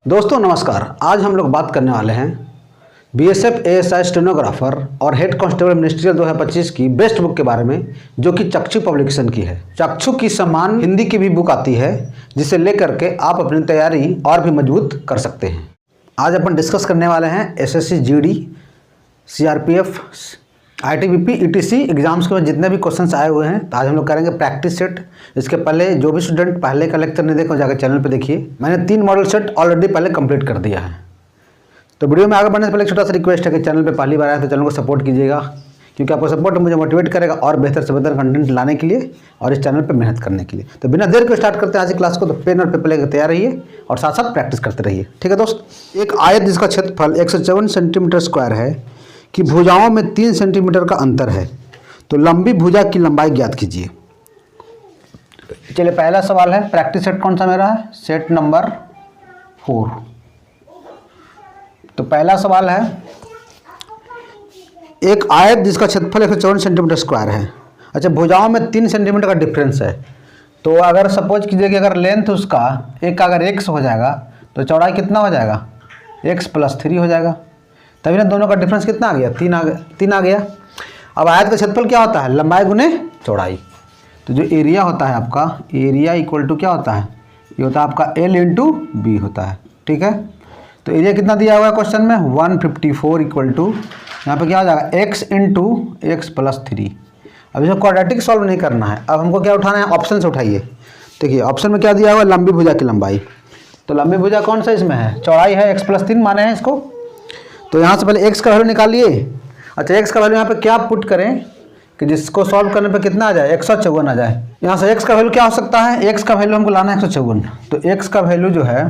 दोस्तों नमस्कार। आज हम लोग बात करने वाले हैं बीएसएफ एएसआई स्टेनोग्राफर और हेड कांस्टेबल मिनिस्ट्रियल 2025 की बेस्ट बुक के बारे में, जो कि चक्षु पब्लिकेशन की है। चक्षु की समान हिंदी की भी बुक आती है, जिसे लेकर के आप अपनी तैयारी और भी मजबूत कर सकते हैं। आज अपन डिस्कस करने वाले हैं SSC GD CRPF ITBP etc exams के जितने भी क्वेश्चंस आए हुए हैं, तो आज हम लोग करेंगे प्रैक्टिस सेट। इसके पहले जो भी स्टूडेंट पहले का लेक्चर नहीं देखो, जाकर चैनल पे देखिए। मैंने 3 मॉडल सेट ऑलरेडी पहले कंप्लीट कर दिया है। तो वीडियो में आगे बढ़ने से पहले एक छोटा सा रिक्वेस्ट है कि चैनल पे पहली बार आए तो चैनल को सपोर्ट कीजिएगा, क्योंकि आपको सपोर्ट मुझे मोटिवेट करेगा और बेहतर से बेहतर कंटेंट लाने के लिए और इस चैनल पर मेहनत करने के लिए। तो बिना देर के स्टार्ट करते हैं आज की क्लास को। तो पेन और पेपर लेकर तैयार रहिए और साथ साथ प्रैक्टिस करते रहिए। ठीक है दोस्त। एक आयत जिसका क्षेत्रफल 154 सेंटीमीटर स्क्वायर है कि भुजाओं में 3 सेंटीमीटर का अंतर है, तो लंबी भुजा की लंबाई ज्ञात कीजिए। चलिए पहला सवाल है, प्रैक्टिस सेट कौन सा मेरा है? Set number 4। तो पहला सवाल है, एक आयत जिसका क्षेत्रफल 154 सेंटीमीटर स्क्वायर है। अच्छा, भुजाओं में 3 सेंटीमीटर का डिफरेंस है। तो अगर सपोज कीजिए कि अगर लेंथ उसका एक अगर x हो जाएगा तो चौड़ाई कितना हो जाएगा? x + 3 हो जाएगा। तभी ना दोनों का डिफरेंस कितना आ गया? 3 आ गया। अब आयत का क्षेत्रफल क्या होता है? लंबाई गुने चौड़ाई। तो जो एरिया होता है आपका, एरिया इक्वल टू क्या होता है? ये होता है आपका L × B होता है। ठीक है। तो एरिया कितना दिया हुआ है क्वेश्चन में? 154 इक्वल टू यहाँ पे क्या हो जाएगा? x × x + 3। अब इसमें क्वाड्रेटिक सॉल्व नहीं करना है। अब हमको क्या उठाना है? ऑप्शन से उठाइए। देखिए ऑप्शन में क्या दिया हुआ है? लंबी भुजा की लंबाई। तो लंबी भुजा कौन सा इसमें है? चौड़ाई है, x + 3 माने हैं इसको। तो यहाँ से पहले x का वैल्यू निकालिए। अच्छा, x का वैल्यू यहाँ पे क्या पुट करें कि जिसको सॉल्व करने पे कितना आ जाए? 154 आ जाए। यहाँ से x का वैल्यू क्या हो सकता है? x का वैल्यू हमको लाना है 154। तो x का वैल्यू जो है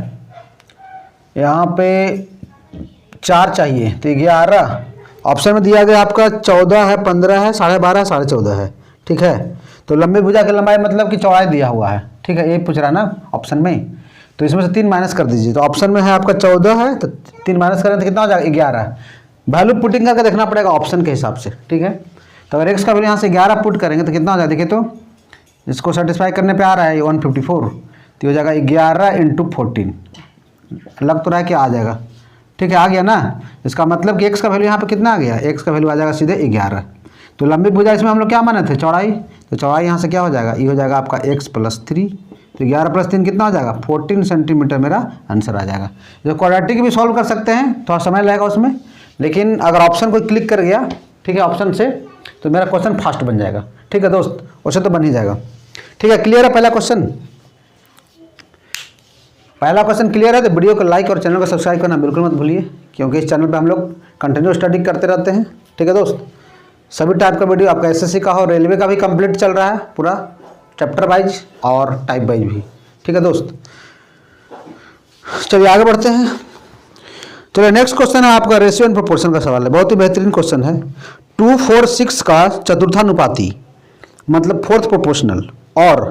यहाँ पे 4 चाहिए, तो 11 ऑप्शन में दिया गया आपका 14 है, 15 है, 12.5 है, 14.5 है। ठीक है। तो लंबी भुजा की लंबाई मतलब कि चौड़ाई दिया हुआ है। ठीक है, ये पूछ रहा है ना ऑप्शन में। तो इसमें से 3 माइनस कर दीजिए। तो ऑप्शन में है आपका 14 है, तो 3 माइनस करें तो कितना हो जाएगा? 11। वैल्यू पुटिंग करके देखना पड़ेगा ऑप्शन के हिसाब से। ठीक है। तो अगर x का वैल्यू यहाँ से 11 पुट करेंगे तो कितना हो जाएगा? देखिए तो इसको सेटिस्फाई करने पे आ रहा है 154, तो हो जाएगा 11 × 14। लग तो रहा है कि आ जाएगा। ठीक है, आ गया ना। इसका मतलब कि x का वैल्यू यहाँ पे कितना आ गया? x का वैल्यू आ जाएगा सीधे 11। तो लंबी भुजा इसमें हम लोग क्या माने थे? चौड़ाई। तो चौड़ाई यहाँ से क्या हो जाएगा? ये हो जाएगा आपका x + 3। तो 11 + 3 कितना हो जाएगा? 14 सेंटीमीटर मेरा आंसर आ जाएगा। जो क्वाड्रेटिक भी सॉल्व कर सकते हैं, थोड़ा समय लगेगा उसमें, लेकिन अगर ऑप्शन को क्लिक कर गया, ठीक है, ऑप्शन से, तो मेरा क्वेश्चन फास्ट बन जाएगा। ठीक है दोस्त, वैसे तो बन ही जाएगा। ठीक है, क्लियर है पहला क्वेश्चन? पहला क्वेश्चन क्लियर है तो वीडियो को लाइक और चैनल को सब्सक्राइब करना बिल्कुल मत भूलिए, क्योंकि इस चैनल पे हम लोग कंटिन्यू स्टडी करते रहते हैं। ठीक है दोस्त। सभी टाइप का वीडियो, आपका एसएससी का हो, रेलवे का भी कंप्लीट चल रहा है पूरा चैप्टर वाइज और टाइप वाइज भी। ठीक है दोस्त। चलिए आगे बढ़ते हैं। चलिए नेक्स्ट क्वेश्चन है आपका रेशियो एंड प्रोपोर्शन का सवाल है। बहुत ही बेहतरीन क्वेश्चन है। 2:4:6 का चतुर्थानुपाती मतलब 4th प्रोपोर्शनल और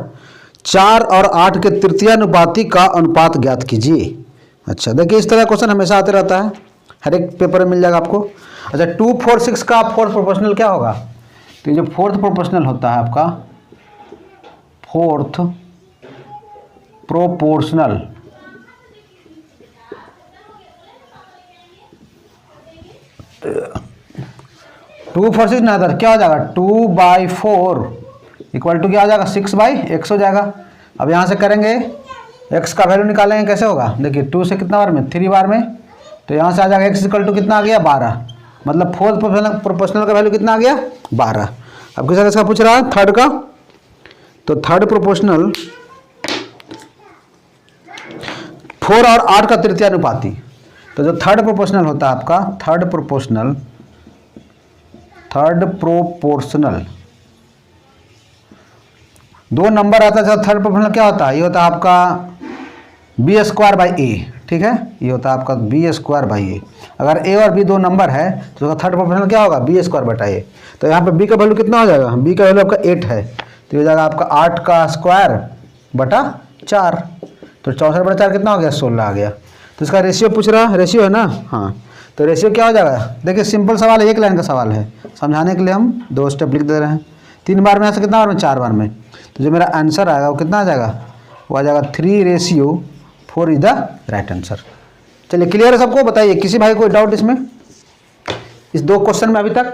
4 और 8 के तृतीयानुपाती का अनुपात ज्ञात कीजिए। अच्छा, देखिए इस तरह क्वेश्चन हमेशा आते रहता है, हर एक पेपर में मिल जाएगा आपको। अच्छा, 2:4:6 का 4th प्रोपोर्शनल क्या होगा? तो ये जो 4th प्रोपोर्शनल होता है आपका, 4th प्रोपोर्शनल, टू 4 6 ना था, क्या हो जाएगा? 2/4 इक्वल टू क्या हो जाएगा? 6/x हो जाएगा। अब यहाँ से करेंगे x का वैल्यू निकालेंगे, कैसे होगा? देखिए 2 से कितना बार में? 3 बार में। तो यहाँ से आ जाएगा x इक्वल टू कितना आ गया? 12। मतलब 4th प्रोपोर्शनल का वैल्यू कितना आ गया? 12। अब किस इसका पूछ रहा है? 3rd का। तो 3rd प्रोपोर्शनल 4 और 8 का तृतीयानुपाती। तो जो 3rd प्रोपोर्शनल होता है आपका, 3rd प्रोपोर्शनल 2 नंबर आता है। 3rd प्रोपोर्शनल क्या होता है? ये होता है आपका b² a। ठीक है, ये होता है आपका b²a। अगर a और b 2 नंबर है तो 3rd प्रोपोर्शनल क्या होगा? b² a। तो यहाँ पे b का वैल्यू कितना हो जाएगा? b का वैल्यू आपका 8 है, तो ये हो जाएगा आपका 8 का स्क्वायर बटा 4। तो 64/4 कितना हो गया? 16 आ गया। तो इसका रेशियो पूछ रहा है, रेशियो है ना? हाँ, तो रेशियो क्या हो जाएगा? देखिए सिंपल सवाल है, 1 लाइन का सवाल है, समझाने के लिए हम 2 स्टेप लिख दे रहे हैं। 3 बार में ऐसा कितना बार में? 4 बार में। तो जो मेरा आंसर आएगा वो कितना आ जाएगा? वो आ जाएगा 3:4 इज द राइट आंसर। चलिए क्लियर है सबको? बताइए किसी भाई कोई डाउट इसमें, इस 2 क्वेश्चन में अभी तक?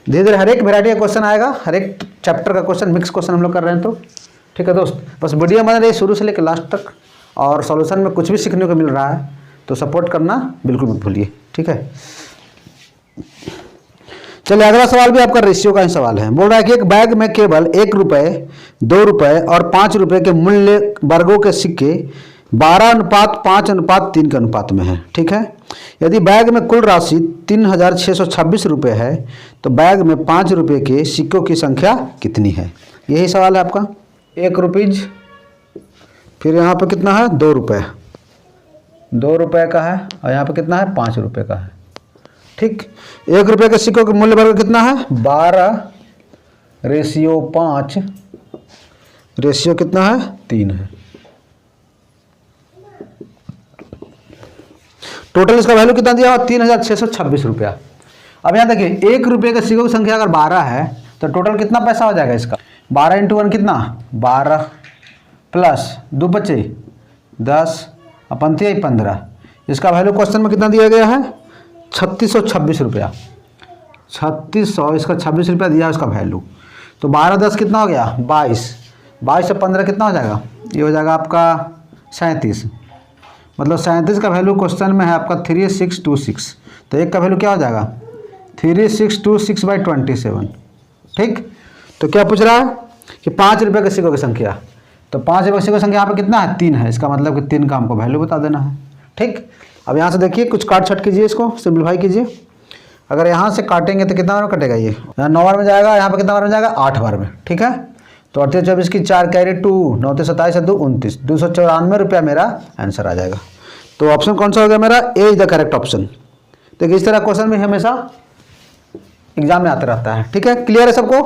धीरे धीरे हर एक वैरायटी का क्वेश्चन आएगा, हर एक चैप्टर का क्वेश्चन, मिक्स क्वेश्चन हम लोग कर रहे हैं। तो ठीक है दोस्त, बस वीडियो बना रही शुरू से लेकर लास्ट तक, और सॉल्यूशन में कुछ भी सीखने को मिल रहा है तो सपोर्ट करना बिल्कुल मत भूलिए। ठीक है, चलिए अगला सवाल भी आपका रेशियो का ही सवाल है। बोल रहा है कि एक बैग में केवल 1 रुपये, 2 रुपये और 5 रुपये के मूल्य वर्गों के सिक्के 12:5:3 के अनुपात में है। ठीक है, यदि बैग में कुल राशि 3626 रुपये है तो बैग में 5 रुपये के सिक्कों की संख्या कितनी है? यही सवाल है आपका। 1 रुपीज, फिर यहाँ पे कितना है 2 रुपये, 2 रुपये का है, और यहाँ पे कितना है 5 रुपये का है। ठीक, 1 रुपये के सिक्कों के मूल्य वर्ग कितना है 12:5 रेशियो कितना है 3 है। टोटल इसका वैल्यू कितना दिया हुआ 3626 रुपया। अब यहाँ देखिए 1 रुपये के सिक्कों की संख्या अगर 12 है तो टोटल कितना पैसा हो जाएगा इसका? 12 × 1 कितना 12 प्लस 2 बचे 10 अपन 15। इसका वैल्यू क्वेश्चन में कितना दिया गया है 3626 रुपया। 3600, इसका 26 रुपया दिया इसका वैल्यू। तो 12 10 कितना हो गया 22, 22 से 15 कितना हो जाएगा? ये हो जाएगा आपका 37। मतलब 37 का वैल्यू क्वेश्चन में है आपका 3626। तो एक का वैल्यू क्या हो जाएगा 3626/27। ठीक, तो क्या पूछ रहा है कि 5 रुपये के सिक्कों की संख्या। तो 5 रुपये के सिक्कों की संख्या यहाँ पे कितना है 3 है। इसका मतलब कि 3 का हमको वैल्यू बता देना है। ठीक, अब यहाँ से देखिए कुछ काट छट कीजिए, इसको सिंप्लीफाई कीजिए। अगर यहाँ से काटेंगे तो कितना बार में कटेगा? ये यहाँ 9 बार में जाएगा, यहाँ पे कितना बार में जाएगा 8 बार में। ठीक है, तो 38 24 की 4 कैरी 2, 9 27 2 29, 294 रुपया मेरा आंसर आ जाएगा। तो ऑप्शन कौन सा हो गया मेरा? ए इज द करेक्ट ऑप्शन। देखिए इस तरह क्वेश्चन भी हमेशा एग्जाम में आता रहता है। ठीक है, क्लियर है सबको?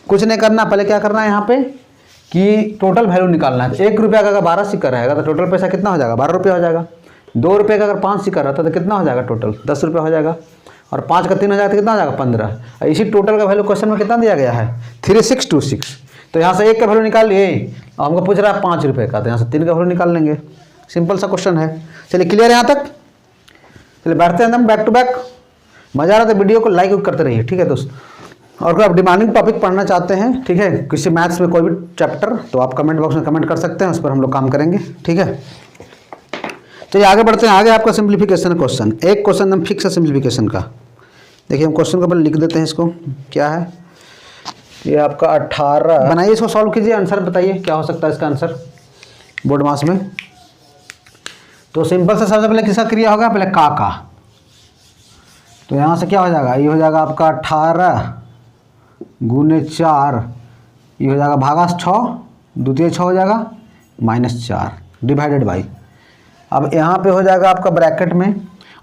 कुछ नहीं करना, पहले क्या करना है यहाँ पे कि टोटल वैल्यू निकालना है। 1 रुपया का अगर 12 सिक्का रहेगा तो टोटल पैसा कितना हो जाएगा 12 रुपया हो जाएगा। 2 रुपये का अगर 5 सिक्का रहता तो कितना हो जाएगा टोटल 10 रुपया हो जाएगा। और 5 का 3 हो जाएगा तो कितना हो जाएगा 15। इसी टोटल का वैल्यू क्वेश्चन में कितना दिया गया है 3626। तो यहाँ से 1 का वैल्यू निकाल लिए, हमको पूछ रहा है 5 रुपये का, तो यहाँ से 3 का वैल्यू निकाल लेंगे। सिंपल सा क्वेश्चन है। चलिए क्लियर है यहाँ तक? चलिए बैठते हैं हम बैक टू बैक। मजा आ रहा था, वीडियो को लाइक करते रहिए। ठीक है दोस्त, और अगर आप डिमांडिंग टॉपिक पढ़ना चाहते हैं, ठीक है, किसी मैथ्स में कोई भी चैप्टर, तो आप कमेंट बॉक्स में कमेंट कर सकते हैं, उस पर हम लोग काम करेंगे। ठीक है, चलिए आगे बढ़ते हैं। आगे आपका सिंप्लीफिकेशन क्वेश्चन, एक क्वेश्चन हम फिक्स है सिंप्लीफिकेशन का। देखिए हम क्वेश्चन को पहले लिख देते हैं। इसको क्या है, ये आपका 18 बनाइए, इसको सॉल्व कीजिए, आंसर बताइए क्या हो सकता है इसका आंसर बोर्ड मास में। तो सिंपल से सबसे पहले किसका क्रिया होगा, पहले का। तो यहाँ से क्या हो जाएगा, ये हो जाएगा आपका 18 × 4, ये हो जाएगा भागा 6, द्वितीय 6 हो जाएगा -4 डिवाइडेड बाई। अब यहाँ पे हो जाएगा आपका ब्रैकेट में,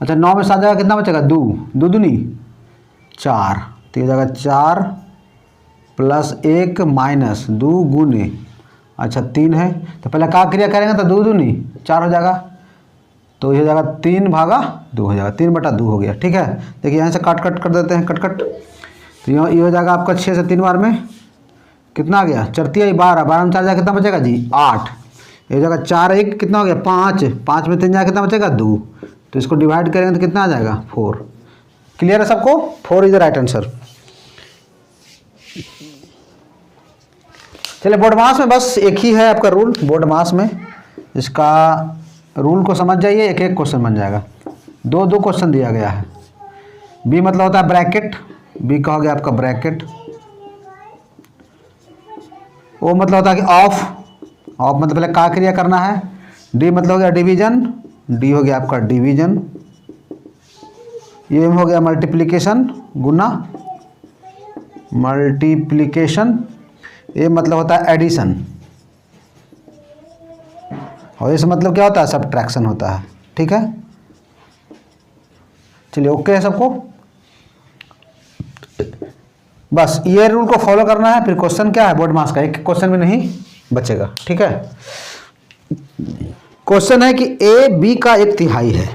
अच्छा 9 में 7 जाएगा कितना बचेगा 2, 2 दूनी 4, तो ये हो जाएगा 4 प्लस 1 माइनस 2 गुने, अच्छा 3 है। तो पहले का क्रिया करेंगे तो 2 दूनी 4 हो जाएगा, तो ये हो जाएगा 3/2 हो जाएगा, 3/2 हो गया। ठीक है, देखिए यहाँ से काट कर देते हैं, कट। तो ये हो जाएगा आपका 6 से 3 बार में कितना आ गया 4 × 12, 12 में 4 जाएगा कितना बचेगा जी 8। ये हो जाएगा 4 1 कितना हो गया 5, 5 में 3 जाएगा कितना बचेगा 2। तो इसको डिवाइड करेंगे तो कितना आ जाएगा 4। क्लियर है सबको? 4 इज द राइट आंसर। चलिए बोर्ड मास में बस एक ही है आपका रूल, बोर्ड मास में इसका रूल को समझ जाइए, एक एक क्वेश्चन बन जाएगा। 2 क्वेश्चन दिया गया है। बी मतलब होता है ब्रैकेट, बी का हो गया आपका ब्रैकेट। ओ मतलब होता है कि ऑफ मतलब पहले का क्रिया करना है। डी मतलब हो गया डिवीजन, डी हो गया आपका डिवीजन। ये हो गया मल्टीप्लिकेशन, गुना मल्टीप्लिकेशन। ये मतलब होता है एडिशन, और इस मतलब क्या होता है सब्ट्रैक्शन होता है। ठीक है, चलिए ओके है सबको? बस ये रूल को फॉलो करना है। फिर क्वेश्चन क्या है बोर्ड मास का, एक क्वेश्चन भी नहीं बचेगा। ठीक है, क्वेश्चन है कि ए बी का 1/3 है,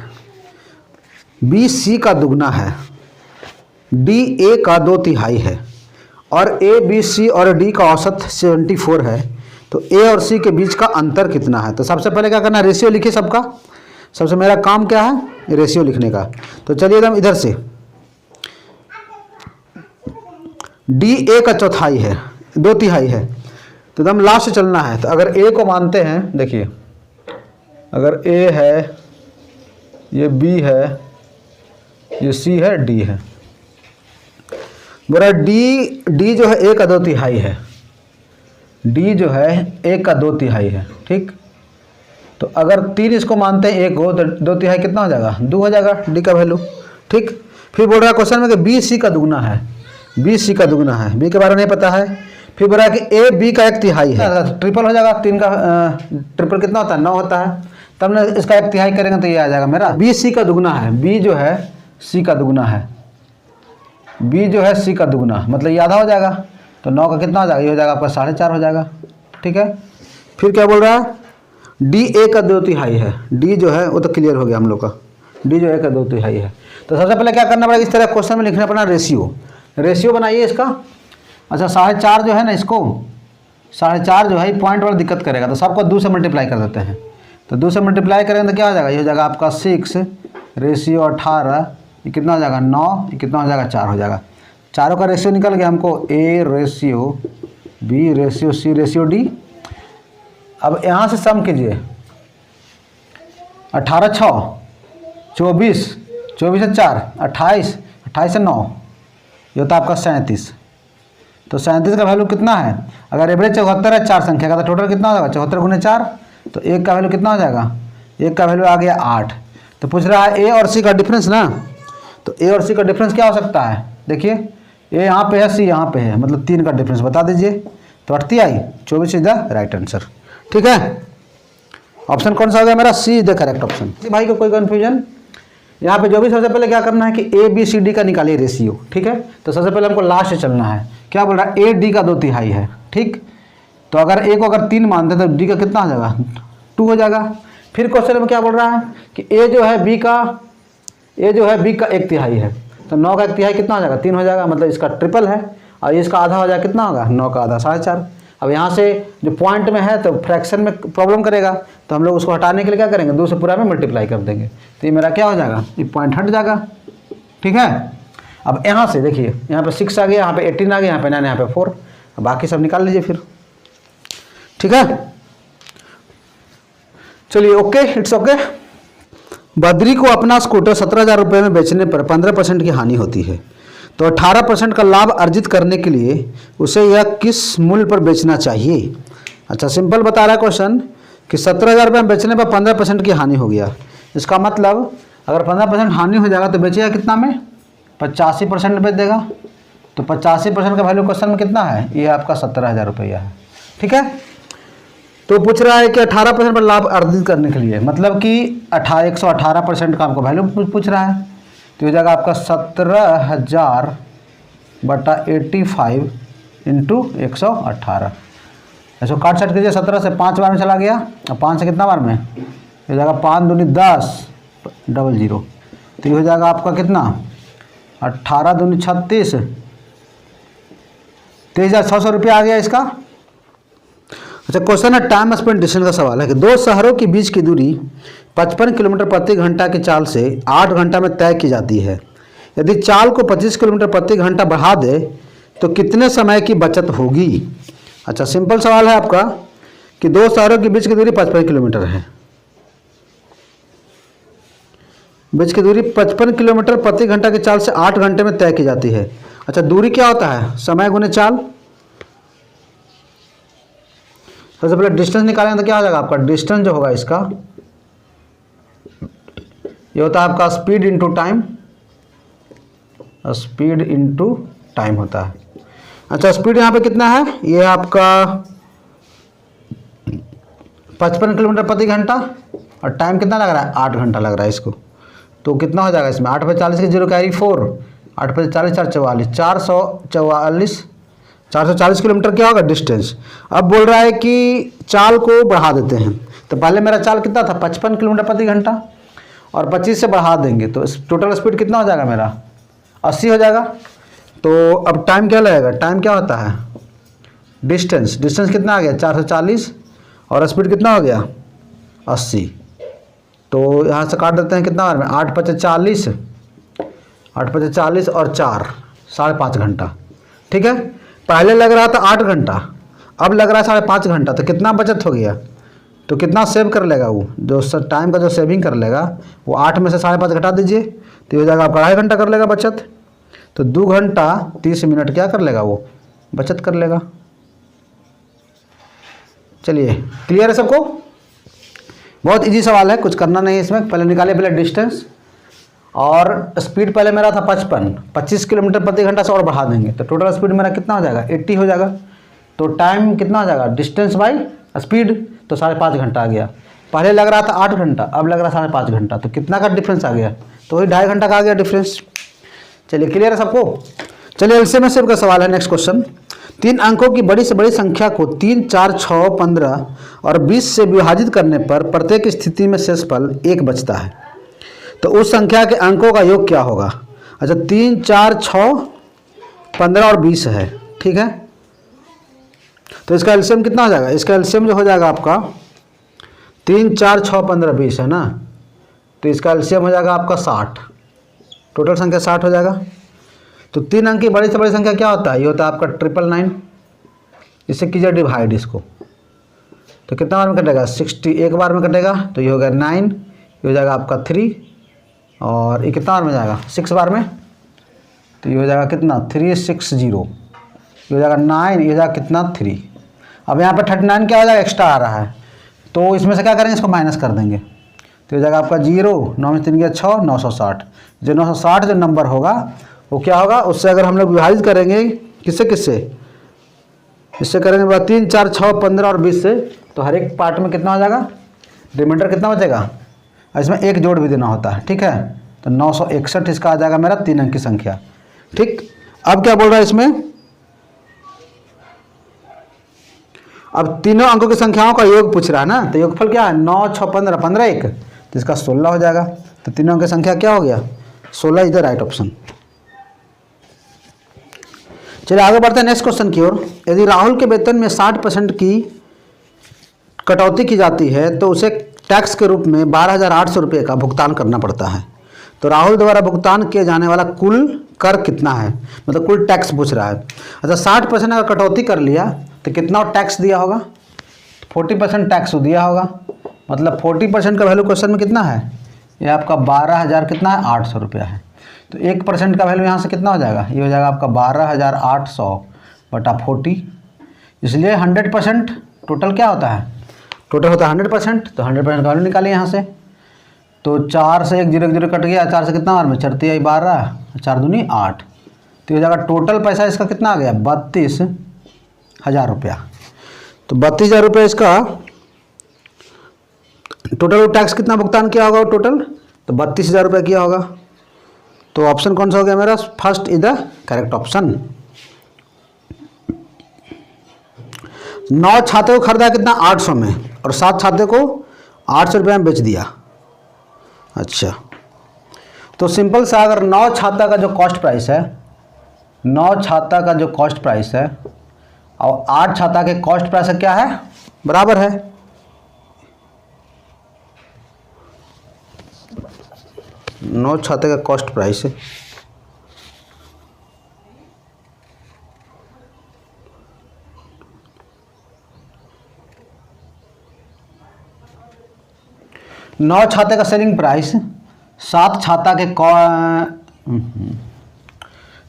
बी सी का दुगना है, डी ए का 2/3 है, और ए बी सी और डी का औसत 74 है। तो ए और सी के बीच का अंतर कितना है? तो सबसे पहले क्या करना है, रेशियो लिखिए सबका। सबसे मेरा काम क्या है, रेशियो लिखने का। तो चलिए एकदम इधर से, डी ए का चौथाई है, 2/3 है, तो एकदम लास्ट से चलना है। तो अगर ए को मानते हैं, देखिए अगर ए है, ये बी है, ये सी है, डी है, बोला डी जो है ए का 2/3 है, डी जो है ए का 2/3 है, ठीक। तो अगर 3 इसको मानते हैं ए को, तो 2/3 कितना हो जाएगा, 2 हो जाएगा डी का वैल्यू, ठीक। फिर बोल रहा है क्वेश्चन में कि बी सी का दुगना है, बी सी का दुगना है, बी के बारे में नहीं पता है। फिर बोल रहा है कि ए बी का 1/3 है, ट्रिपल हो जाएगा, 3 का ट्रिपल कितना होता है, 9 होता है। तब ना इसका 1/3 करेंगे तो ये आ जाएगा मेरा, बी सी का दुगना है, बी जो है सी का दुगना है, बी जो है सी का दुगना, मतलब ये आधा हो जाएगा। तो 9 का कितना हो जाएगा, ये हो जाएगा आपका 4.5 हो जाएगा, ठीक है। फिर क्या बोल रहा है, डी ए का 2/3 है, डी जो है वो तो क्लियर हो गया हम लोग का, डी जो ए का 2/3 है। तो सबसे पहले क्या करना पड़ेगा, इस तरह क्वेश्चन में लिखना पड़ना रेशियो, रेशियो बनाइए इसका। अच्छा 4.5 जो है ना, इसको 4.5 जो है पॉइंट वाला दिक्कत करेगा, तो सबको 2 से मल्टीप्लाई कर देते हैं। तो 2 से मल्टीप्लाई करेंगे तो क्या हो जाएगा, ये हो जाएगा आपका 6 रेशियो 18, ये कितना हो जाएगा 9, ये कितना हो जाएगा 4 हो जाएगा। चारों का रेशियो निकल गया हमको, A ratio B ratio C ratio D. अब यहाँ से सम कीजिए, 18 6 24, 24 से 4 28, 28 से 9, ये होता है आपका 37। तो 37 का वैल्यू कितना है, अगर एवरेज 74 है 4 संख्या का, तो टोटल कितना हो जाएगा 74 गुने 4, तो 1 का वैल्यू कितना हो जाएगा, 1 का वैल्यू आ गया 8। तो पूछ रहा है ए और सी का डिफरेंस ना, तो ए और सी का डिफरेंस क्या हो सकता है, देखिए ए यहाँ पे है, सी यहाँ पे है, मतलब 3 का डिफरेंस बता दीजिए। तो 24 इज द राइट आंसर, ठीक है। ऑप्शन कौन सा हो गया मेरा, सी इज द करेक्ट ऑप्शन। भाई को कोई कन्फ्यूजन, यहाँ पे जो भी सबसे पहले क्या करना है कि ए बी सी डी का निकालिए रेशियो, ठीक है। तो सबसे पहले हमको लास्ट से चलना है, क्या बोल रहा है, ए डी का 2/3 है, ठीक। तो अगर ए को अगर 3 मानते हैं तो डी का कितना हो जाएगा, 2 हो जाएगा। फिर क्वेश्चन में क्या बोल रहा है कि ए जो है बी का 1/3 है, तो 9 का 1/3 कितना हो जाएगा, 3 हो जाएगा, मतलब इसका ट्रिपल है। और इसका आधा हो जाएगा, कितना होगा 9 का आधा 4.5। अब यहाँ से जो पॉइंट में है तो फ्रैक्शन में प्रॉब्लम करेगा, तो हम लोग उसको हटाने के लिए क्या करेंगे, 2 से पूरा में मल्टीप्लाई कर देंगे, तो ये मेरा क्या हो जाएगा, ये पॉइंट हट जाएगा, ठीक है। अब यहाँ से देखिए, यहाँ पे 6 आ गया, यहाँ पे 18 आ गया, यहाँ पे 9, यहाँ पे 4, बाकी सब निकाल लीजिए फिर, ठीक है। चलिए ओके, इट्स ओके। बद्री को अपना स्कूटर 17,000 रुपये में बेचने पर 15% की हानि होती है, तो 18% का लाभ अर्जित करने के लिए उसे यह किस मूल्य पर बेचना चाहिए। अच्छा सिंपल बता रहा है क्वेश्चन कि 17,000 रुपये में बेचने पर 15% की हानि हो गया। इसका मतलब अगर 15% हानि हो जाएगा तो बेचेगा कितना में, 85% बेच देगा। तो 85% का वैल्यू क्वेश्चन में कितना है, ये आपका 17,000 रुपया है, ठीक है। तो पूछ रहा है कि 18% पर लाभ अर्जित करने के लिए, मतलब कि 118% का आपको वैल्यू पूछ रहा है। तो ये जाएगा आपका 17,000 बटा 85 इंटू 118। ऐसे काट छट कीजिए, 17 से 5 बार में चला गया, और 5 से कितना बार में, ये जाएगा 5 दूनी 10 00। तो ये हो जाएगा आपका कितना, 18 दूनी 36, 23,600 रुपया आ गया इसका। अच्छा क्वेश्चन है टाइम स्पेंड डिस्टेंस का सवाल है कि 2 शहरों के बीच की दूरी 55 किलोमीटर प्रति घंटा की चाल से 8 घंटा में तय की जाती है। यदि चाल को 25 किलोमीटर प्रति घंटा बढ़ा दे तो कितने समय की बचत होगी। अच्छा सिंपल सवाल है आपका कि 2 शहरों के बीच की दूरी 55 किलोमीटर है, बीच की दूरी 55 किलोमीटर प्रति घंटा की चाल से 8 घंटे में तय की जाती है। अच्छा दूरी क्या होता है, समय गुने चाल। सबसे पहले डिस्टेंस निकालेंगे तो क्या हो जाएगा आपका, डिस्टेंस जो होगा इसका ये होता है आपका speed into time, speed into time होता है। अच्छा स्पीड यहाँ पे कितना है, ये आपका 55 किलोमीटर प्रति घंटा, और टाइम कितना लग रहा है, 8 घंटा लग रहा है इसको। तो कितना हो जाएगा इसमें, 8 पे 40 की 0 कैरी 4, 8 पे 40 4 44, 440 किलोमीटर क्या होगा डिस्टेंस। अब बोल रहा है कि चाल को बढ़ा देते हैं, तो पहले मेरा चाल कितना था 55 किलोमीटर प्रति घंटा, और 25 से बढ़ा देंगे तो टोटल स्पीड कितना हो जाएगा मेरा 80 हो जाएगा। तो अब टाइम क्या लगेगा, टाइम क्या होता है डिस्टेंस, डिस्टेंस कितना आ गया 440, और स्पीड कितना हो गया 80। तो यहाँ से काट देते हैं कितना बार में, 8 × 5 = 40, 8 × 5 = 40 और 4 5.5 घंटा। ठीक है, पहले लग रहा था 8 घंटा, अब लग रहा है 5.5 घंटा। तो कितना बचत हो गया, तो कितना सेव कर लेगा वो, जो टाइम का जो सेविंग कर लेगा वो 8 में से 5.5 घटा दीजिए, तो हो जाएगा आपका 2.5 घंटा कर लेगा बचत। तो 2 घंटा 30 मिनट क्या कर लेगा वो, बचत कर लेगा। चलिए क्लियर है सबको, बहुत इजी सवाल है, कुछ करना नहीं है इसमें। पहले निकालिए पहले डिस्टेंस, और स्पीड पहले मेरा था 55, 25 किलोमीटर प्रति घंटा से और बढ़ा देंगे तो टोटल स्पीड मेरा कितना हो जाएगा, 80 हो जाएगा। तो टाइम कितना हो जाएगा, डिस्टेंस बाई स्पीड, तो 5.5 घंटा आ गया। पहले लग रहा था 8 घंटा, अब लग रहा है 5.5 घंटा, तो कितना का डिफरेंस आ गया, तो वही 2.5 घंटा का आ गया डिफरेंस। चलिए क्लियर है सबको। चलिए एलसीएम एसएफ का सवाल है नेक्स्ट क्वेश्चन। 3 अंकों की बड़ी से बड़ी संख्या को 3, 4, 6, 15 और 20 से विभाजित करने पर प्रत्येक स्थिति में शेषफल 1 बचता है, तो उस संख्या के अंकों का योग क्या होगा। अच्छा 3, 4, 6, 15 और 20 है, ठीक है। तो इसका एलसीएम कितना हो जाएगा, इसका एलसीएम जो हो जाएगा आपका 3, 4, 6, 15, 20 है ना, तो इसका एलसीएम हो जाएगा आपका 60, टोटल संख्या 60 हो जाएगा। तो 3 अंक की बड़ी से बड़ी संख्या क्या होता है, ये होता है आपका 999, इससे कीजिए डिवाइड इसको, तो कितना बार में कटेगा, 60 एक बार में कटेगा, तो ये हो गया 9, ये हो जाएगा आपका 3, और ये कितना बार में जाएगा, 6 बार में, तो ये हो जाएगा कितना 360, ये हो जाएगा 9, ये हो जाएगा कितना 3। अब यहाँ पर 39 क्या हो जाएगा, एक्स्ट्रा आ रहा है, तो इसमें से क्या करेंगे, इसको माइनस कर देंगे, तो हो जाएगा आपका 0, 9 में 3 गया 6, 960। जो 960 जो नंबर होगा वो क्या होगा, उससे अगर हम लोग विभाजित करेंगे किससे किससे, इससे करेंगे 3, 4, 6, 15 और 20 से, तो हर एक पार्ट में कितना हो जाएगा, रिमाइंडर कितना बचेगा, इसमें एक जोड़ भी देना होता है, ठीक है। तो 961 इसका आ जाएगा मेरा 3 अंक की संख्या, ठीक। अब क्या बोल रहा है इसमें, अब तीनों अंकों की संख्याओं का योग पूछ रहा है ना, तो योगफल क्या है, 9, 6, 15, 15 1, तो इसका 16 हो जाएगा। तो तीनों अंक की संख्या क्या हो गया, 16 इज द राइट ऑप्शन। चलिए आगे बढ़ते हैं नेक्स्ट क्वेश्चन की ओर। यदि राहुल के वेतन में 60% की कटौती की जाती है तो उसे टैक्स के रूप में 12,800 रुपये का भुगतान करना पड़ता है, तो राहुल द्वारा भुगतान किए जाने वाला कुल कर कितना है, मतलब कुल टैक्स पूछ रहा है। अच्छा 60% अगर कटौती कर लिया तो कितना टैक्स दिया होगा, 40% टैक्स दिया होगा, मतलब 40% का वैल्यू क्वेश्चन में कितना है, ये आपका 12,000 कितना है, 800 रुपया है। तो 1% का वैल्यू यहाँ से कितना हो जाएगा, ये हो जाएगा आपका 12,800 बटा 40, इसलिए 100% टोटल क्या होता है, टोटल होता है 100%, तो 100% का वैल्यू निकालिए यहाँ से। तो 4 से 1 0 कट गया, 4 से कितना बार में, 4 × 12, 4 दूनी 8, तो हो जाएगा टोटल पैसा इसका कितना आ गया, 32,000 रुपया। तो 32,000 रुपया इसका टोटल टैक्स कितना भुगतान किया होगा टोटल, तो 32,000 रुपया किया होगा। तो ऑप्शन कौन सा हो गया मेरा, first is the correct option. 9 छाते को खरीदा कितना, 800 में, और 7 छाते को 800 रुपये में बेच दिया। अच्छा तो सिंपल सा, अगर 9 छाता का जो कॉस्ट प्राइस है, 9 छाता का जो कॉस्ट प्राइस है और 8 छाता के कॉस्ट प्राइस है क्या है, बराबर है, नौ छाते का कॉस्ट प्राइस है, नौ छाते का सेलिंग प्राइस 7 छाता के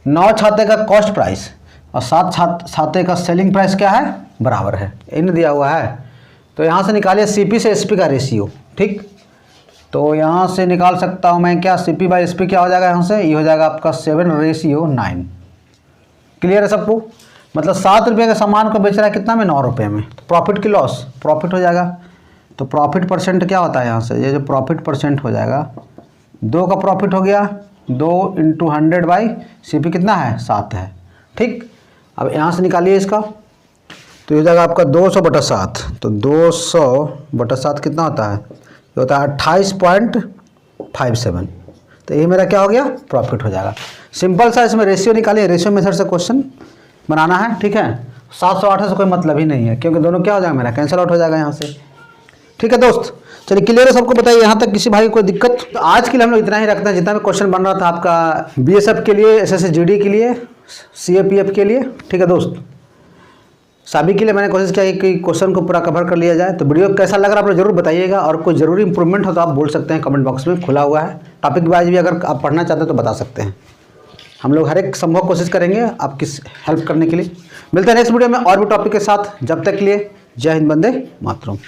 9 छाते का कॉस्ट प्राइस और 7 छाते का सेलिंग प्राइस क्या है, बराबर है, इन दिया हुआ है। तो यहाँ से निकालिए सीपी से एसपी का रेशियो, ठीक। तो यहाँ से निकाल सकता हूँ मैं क्या, सीपी बाई एसपी क्या हो जाएगा, यहाँ से ये हो जाएगा आपका 7:9। क्लियर है सबको, मतलब 7 रुपये के सामान को बेच रहा है कितना में, 9 रुपये में, तो प्रॉफिट की लॉस, प्रॉफिट हो जाएगा। तो प्रॉफिट परसेंट क्या होता है, यहाँ से ये जो प्रॉफिट परसेंट हो जाएगा, 2 का प्रॉफिट हो गया, 2 × 100 बाई सीपी कितना है, 7 है, ठीक। अब यहाँ से निकालिए इसका, तो ये हो जाएगा आपका 200/7, तो 200/7 कितना होता है, ये होता है 28.57, तो ये मेरा क्या हो गया, प्रॉफिट हो जाएगा। सिंपल सा इसमें रेशियो निकालिए, रेशियो मेथड से क्वेश्चन बनाना है, ठीक है। 700 800 से कोई मतलब ही नहीं है, क्योंकि दोनों क्या हो जाएगा मेरा, कैंसिल आउट हो जाएगा यहाँ से, ठीक है दोस्त, चलिए क्लियर है सबको, बताइए यहाँ तक किसी भाई को कोई दिक्कत? तो आज के लिए हम लोग इतना ही रखते हैं। जितना भी क्वेश्चन बन रहा था आपका बीएसएफ के लिए, एसएसजी के लिए, सीएपीएफ के लिए, ठीक है दोस्त, सभी के लिए मैंने कोशिश किया कि क्वेश्चन को पूरा कवर कर लिया जाए। तो वीडियो कैसा लग रहा है आप लोग जरूर बताइएगा, और कोई ज़रूरी इंप्रूवमेंट हो तो आप बोल सकते हैं, कमेंट बॉक्स में खुला हुआ है। टॉपिक वाइज भी अगर आप पढ़ना चाहते हैं तो बता सकते हैं। हम लोग हर एक संभव कोशिश करेंगे आपकी हेल्प करने के लिए। मिलते हैं नेक्स्ट वीडियो में और भी टॉपिक के साथ। जब तक के लिए जय हिंद, वंदे मातरम।